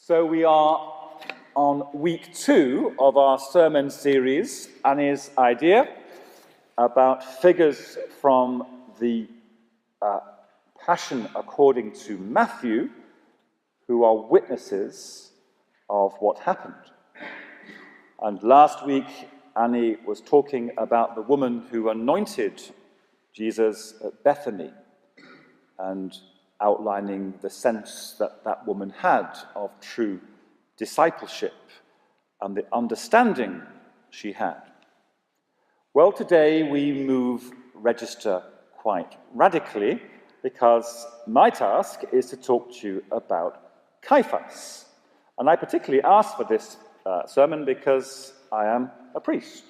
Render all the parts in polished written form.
So we are on week 2 of our sermon series, Annie's idea about figures from the Passion according to Matthew, who are witnesses of what happened. And last week, Annie was talking about the woman who anointed Jesus at Bethany and outlining the sense that that woman had of true discipleship and the understanding she had. Well, today we move register quite radically because my task is to talk to you about Caiaphas. And I particularly asked for this sermon because I am a priest,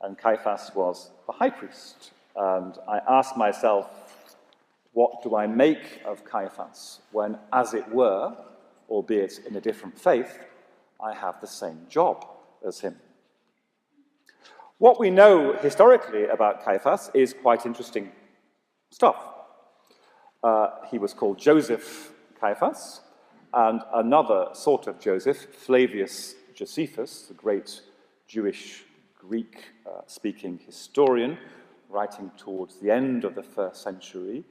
and Caiaphas was the high priest. And I asked myself, what do I make of Caiaphas when, as it were, albeit in a different faith, I have the same job as him? What we know historically about Caiaphas is quite interesting stuff. He was called Joseph Caiaphas, and another sort of Joseph, Flavius Josephus, the great Jewish Greek-speaking historian, writing towards the end of the 1st century,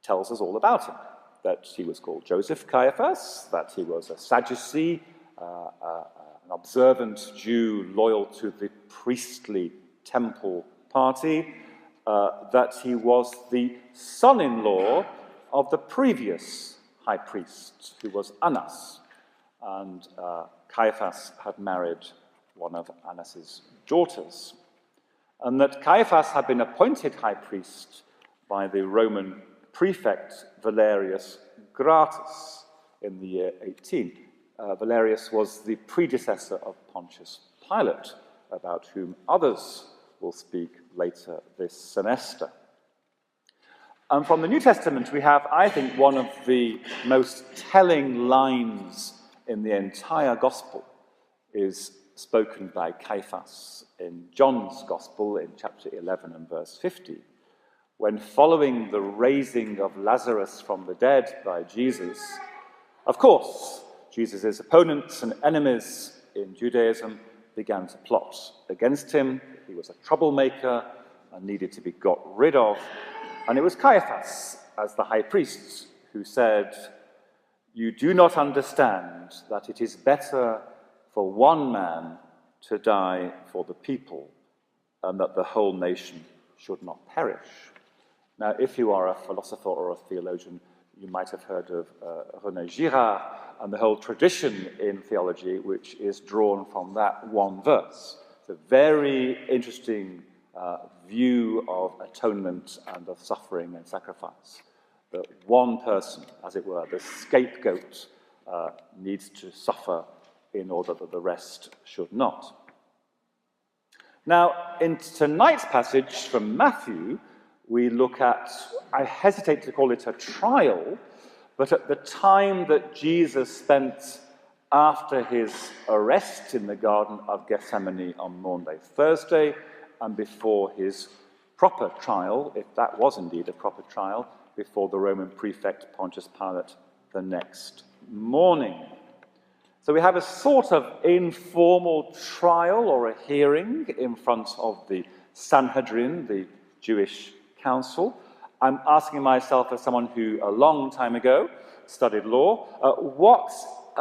tells us all about him, that he was called Joseph Caiaphas, that he was a Sadducee, an observant Jew loyal to the priestly temple party, that he was the son-in-law of the previous high priest, who was Annas, and Caiaphas had married one of Annas's daughters, and that Caiaphas had been appointed high priest by the Roman prefect Valerius Gratus in the year 18. Valerius was the predecessor of Pontius Pilate, about whom others will speak later this semester. And from the New Testament, we have, I think, one of the most telling lines in the entire Gospel is spoken by Caiaphas in John's Gospel in chapter 11 and verse 50, when following the raising of Lazarus from the dead by Jesus, of course, Jesus' opponents and enemies in Judaism began to plot against him. He was a troublemaker and needed to be got rid of. And it was Caiaphas, as the high priest, who said, "You do not understand that it is better for one man to die for the people, and that the whole nation should not perish." Now, if you are a philosopher or a theologian, you might have heard of René Girard and the whole tradition in theology, which is drawn from that one verse. It's a very interesting view of atonement and of suffering and sacrifice. That one person, as it were, the scapegoat, needs to suffer in order that the rest should not. Now, in tonight's passage from Matthew, we look at, I hesitate to call it a trial, but at the time that Jesus spent after his arrest in the Garden of Gethsemane on Maundy Thursday, and before his proper trial, if that was indeed a proper trial, before the Roman prefect Pontius Pilate the next morning. So we have a sort of informal trial or a hearing in front of the Sanhedrin, the Jewish council. I'm asking myself, as someone who a long time ago studied law, what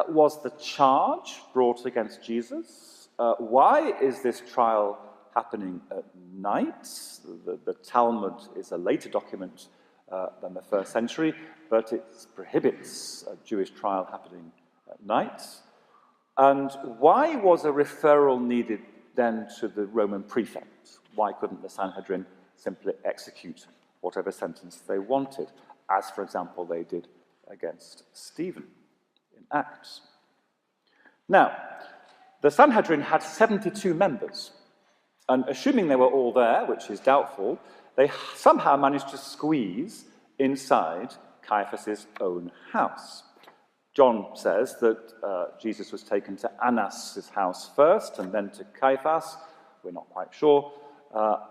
was the charge brought against Jesus? Why is this trial happening at night? The Talmud is a later document than the 1st century, but it prohibits a Jewish trial happening at night. And why was a referral needed then to the Roman prefect? Why couldn't the Sanhedrin simply execute whatever sentence they wanted, as, for example, they did against Stephen in Acts? Now, the Sanhedrin had 72 members, and assuming they were all there, which is doubtful, they somehow managed to squeeze inside Caiaphas' own house. John says that Jesus was taken to Annas' house first, and then to Caiaphas. We're not quite sure.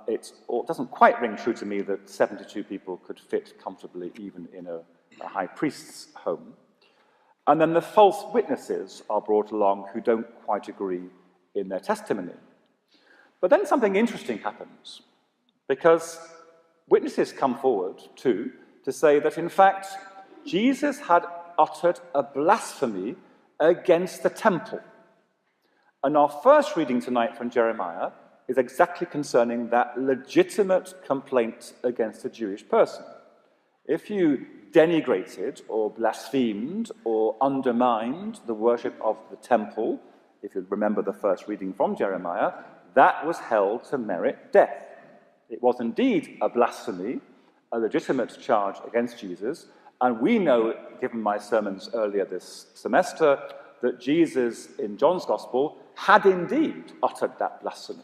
It doesn't quite ring true to me that 72 people could fit comfortably even in a high priest's home. And then the false witnesses are brought along who don't quite agree in their testimony. But then something interesting happens, because witnesses come forward too to say that in fact Jesus had uttered a blasphemy against the temple. And our first reading tonight from Jeremiah is exactly concerning that legitimate complaint against a Jewish person. If you denigrated or blasphemed or undermined the worship of the temple, if you remember the first reading from Jeremiah, that was held to merit death. It was indeed a blasphemy, a legitimate charge against Jesus, and we know, given my sermons earlier this semester, that Jesus in John's Gospel had indeed uttered that blasphemy.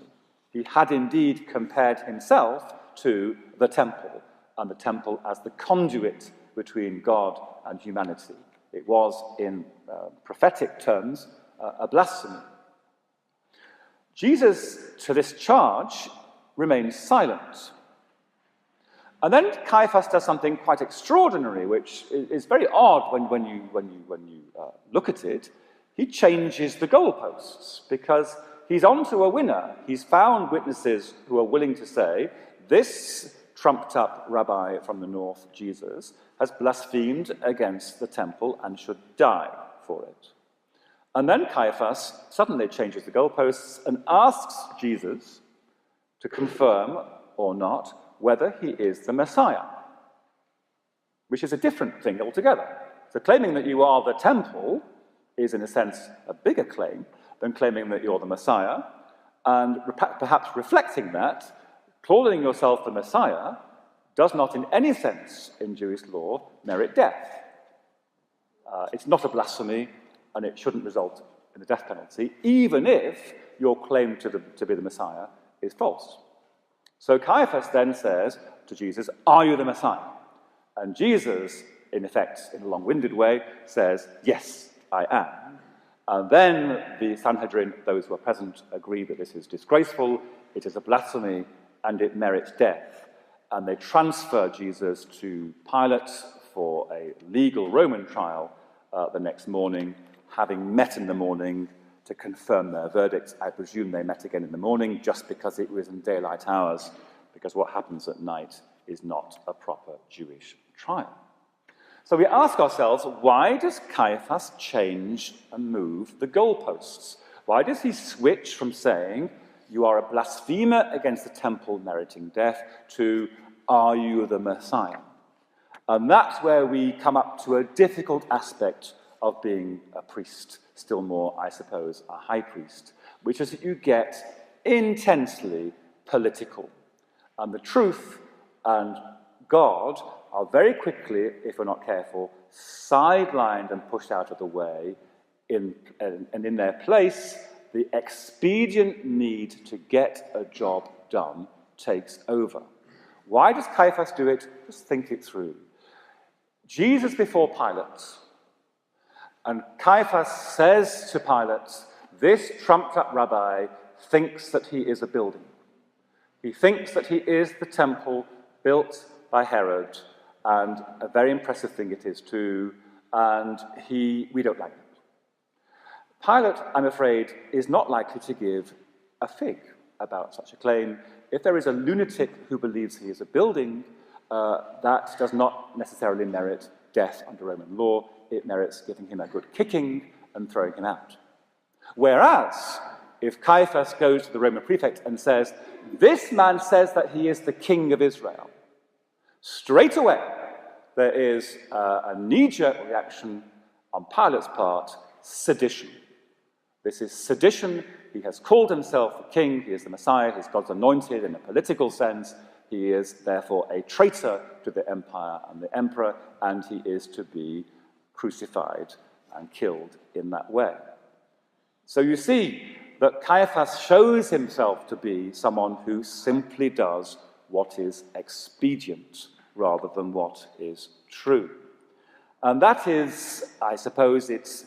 He had indeed compared himself to the temple, and the temple as the conduit between God and humanity. It was, in prophetic terms, a blasphemy. Jesus, to this charge, remains silent. And then Caiaphas does something quite extraordinary, which is very odd when you look at it. He changes the goalposts, because he's onto a winner. He's found witnesses who are willing to say, this trumped-up rabbi from the north, Jesus, has blasphemed against the temple and should die for it. And then Caiaphas suddenly changes the goalposts and asks Jesus to confirm or not whether he is the Messiah, which is a different thing altogether. So claiming that you are the temple is, in a sense, a bigger claim than claiming that you're the Messiah, and perhaps reflecting that, calling yourself the Messiah does not in any sense in Jewish law merit death. It's not a blasphemy, and it shouldn't result in the death penalty, even if your claim to be the Messiah is false. So Caiaphas then says to Jesus, are you the Messiah? And Jesus, in effect, in a long-winded way, says, yes, I am. And then the Sanhedrin, those who are present, agree that this is disgraceful, it is a blasphemy, and it merits death. And they transfer Jesus to Pilate for a legal Roman trial the next morning, having met in the morning to confirm their verdicts. I presume they met again in the morning just because it was in daylight hours, because what happens at night is not a proper Jewish trial. So we ask ourselves, why does Caiaphas change and move the goalposts? Why does he switch from saying, you are a blasphemer against the temple meriting death, to, are you the Messiah? And that's where we come up to a difficult aspect of being a priest, still more, I suppose, a high priest, which is that you get intensely political. And the truth and God are very quickly, if we're not careful, sidelined and pushed out of the way, and in their place, the expedient need to get a job done takes over. Why does Caiaphas do it? Just think it through. Jesus before Pilate, and Caiaphas says to Pilate, this trumped-up rabbi thinks that he is a building. He thinks that he is the temple built by Herod, and a very impressive thing it is too, and we don't like it. Pilate, I'm afraid, is not likely to give a fig about such a claim. If there is a lunatic who believes he is a building, that does not necessarily merit death under Roman law. It merits giving him a good kicking and throwing him out. Whereas, if Caiaphas goes to the Roman prefect and says, this man says that he is the king of Israel, straight away there is a knee-jerk reaction on Pilate's part, sedition. This is sedition. He has called himself the king, he is the Messiah, he's God's anointed in a political sense. He is therefore a traitor to the empire and the emperor, and he is to be crucified and killed in that way. So you see that Caiaphas shows himself to be someone who simply does what is expedient rather than what is true. And that is, I suppose, it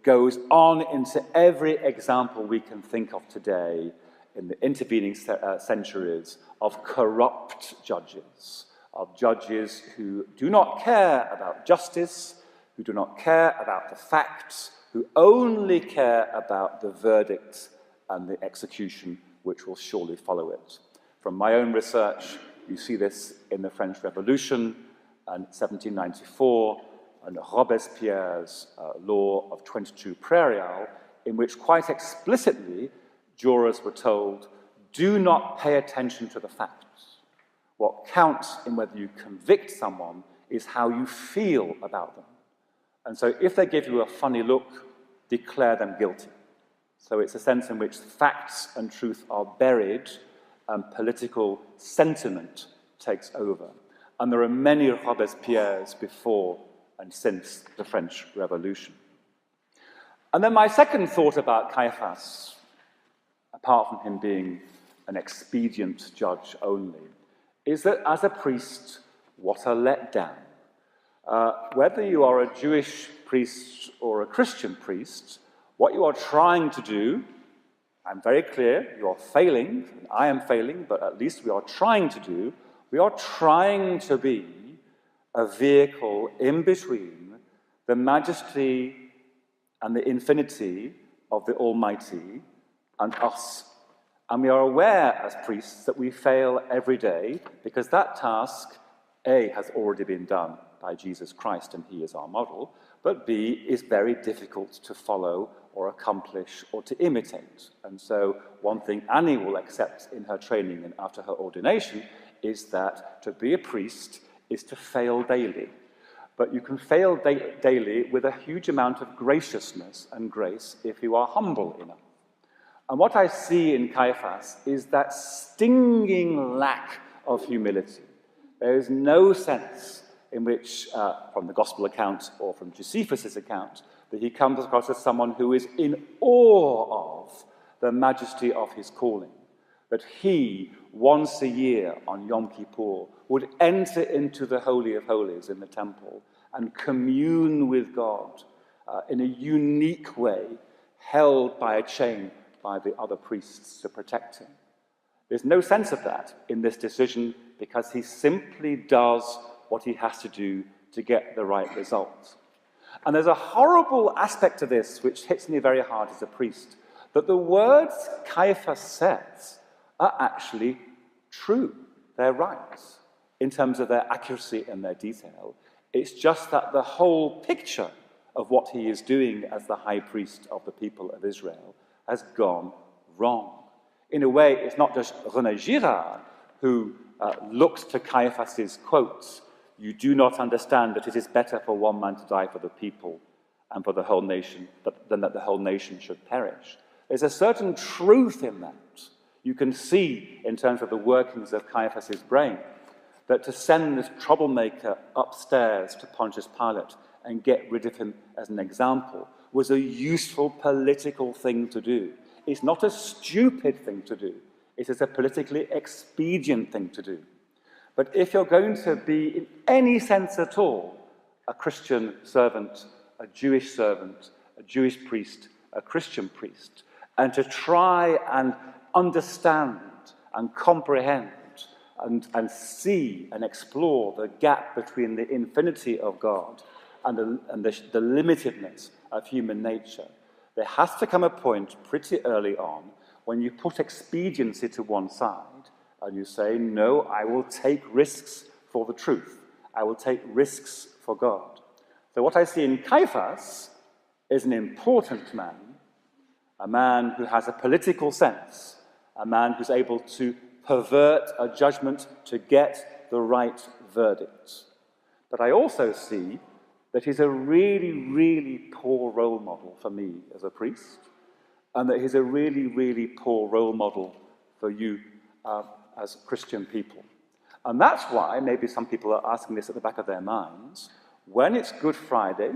goes on into every example we can think of today in the intervening centuries of corrupt judges, of judges who do not care about justice, who do not care about the facts, who only care about the verdict and the execution which will surely follow it. From my own research, you see this in the French Revolution and 1794, and Robespierre's law of 22 prairial, in which quite explicitly jurors were told, do not pay attention to the facts. What counts in whether you convict someone is how you feel about them. And so if they give you a funny look, declare them guilty. So it's a sense in which facts and truth are buried and political sentiment takes over. And there are many Robespierres before and since the French Revolution. And then my second thought about Caiaphas, apart from him being an expedient judge only, is that as a priest, what a letdown. Whether you are a Jewish priest or a Christian priest, what you are trying to do, I'm very clear, you are failing, I am failing, but at least we are trying to do, we are trying to be a vehicle in between the majesty and the infinity of the Almighty and us. And we are aware as priests that we fail every day because that task, A, has already been done by Jesus Christ and he is our model, but B, is very difficult to follow or accomplish or to imitate. And so one thing Annie will accept in her training and after her ordination is that to be a priest is to fail daily. But you can fail daily with a huge amount of graciousness and grace if you are humble enough. And what I see in Caiaphas is that stinging lack of humility. There is no sense in which, from the Gospel account or from Josephus' account, that he comes across as someone who is in awe of the majesty of his calling. That he, once a year on Yom Kippur, would enter into the Holy of Holies in the temple and commune with God in a unique way, held by a chain by the other priests to protect him. There's no sense of that in this decision because he simply does what he has to do to get the right result. And there's a horrible aspect to this which hits me very hard as a priest, that the words Caiaphas says are actually true. They're right in terms of their accuracy and their detail. It's just that the whole picture of what he is doing as the high priest of the people of Israel has gone wrong. In a way, it's not just René Girard who looks to Caiaphas' quotes, "You do not understand that it is better for one man to die for the people and for the whole nation than that the whole nation should perish." There's a certain truth in that. You can see in terms of the workings of Caiaphas' brain that to send this troublemaker upstairs to Pontius Pilate and get rid of him as an example was a useful political thing to do. It's not a stupid thing to do. It is a politically expedient thing to do. But if you're going to be, in any sense at all, a Christian servant, a Jewish priest, a Christian priest, and to try and understand and comprehend and see and explore the gap between the infinity of God and the limitedness of human nature, there has to come a point pretty early on when you put expediency to one side and you say, no, I will take risks for the truth. I will take risks for God. So what I see in Caiaphas is an important man, a man who has a political sense, a man who's able to pervert a judgment to get the right verdict. But I also see that he's a really, really poor role model for me as a priest, and that he's a really, really poor role model for you as Christian people. And that's why maybe some people are asking this at the back of their minds. When it's Good Friday,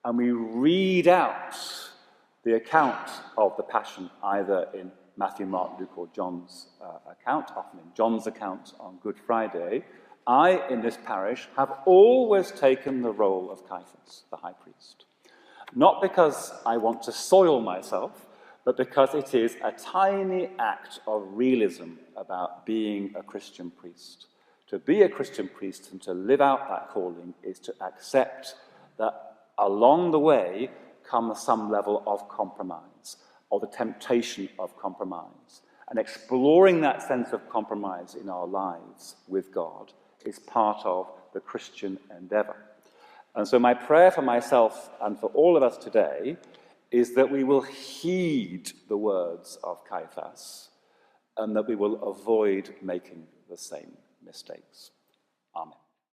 and we read out the account of the Passion, either in Matthew, Mark, Luke, or John's account, often in John's account on Good Friday, I, in this parish, have always taken the role of Caiaphas, the high priest. Not because I want to soil myself, but because it is a tiny act of realism about being a Christian priest. To be a Christian priest and to live out that calling is to accept that along the way comes some level of compromise, or the temptation of compromise. And exploring that sense of compromise in our lives with God is part of the Christian endeavour. And so my prayer for myself and for all of us today is that we will heed the words of Caiaphas and that we will avoid making the same mistakes. Amen.